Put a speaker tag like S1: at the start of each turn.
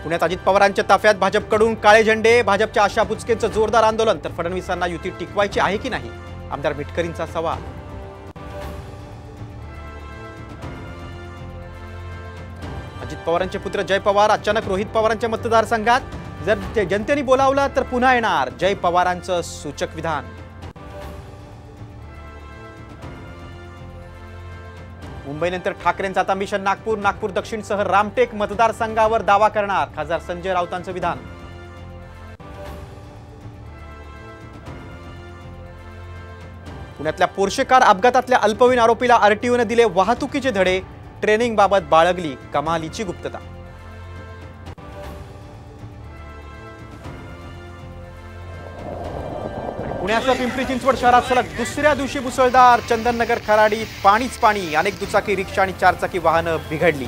S1: पुण्यात अजित पवारांच्या ताफ्यात भाजपकडून काळे झेंडे, भाजपच्या आशा बुचकेंचं जोरदार आंदोलन, तर फडणवीसांना युती टिकवायची आहे की नाही, आमदार मिटकरींचा सवाल. अजित पवारांचे पुत्र जय पवार अचानक रोहित पवारांच्या मतदारसंघात, जर जनतेने बोलावलं तर पुन्हा येणार, जय पवारांचं सूचक विधान. मुंबईनंतर ठाकरेंचं आता मिशन नागपूर, नागपूर दक्षिणसह रामटेक मतदारसंघावर दावा करणार, खासदार संजय राऊतांचं विधान. पुण्यातल्या पोर्शे कार अपघातातल्या अल्पवयीन आरोपीला आरटीओने दिले वाहतुकीचे धडे, ट्रेनिंग बाबत बाळगली कमालीची गुप्तता. पुण्यासह पिंपरी चिंचवड शहरात सलग दुसऱ्या दिवशी मुसळधार, चंदननगर खराडी पाणीच पाणी, अनेक दुचाकी रिक्षा आणि चारचाकी वाहनं बिघडली.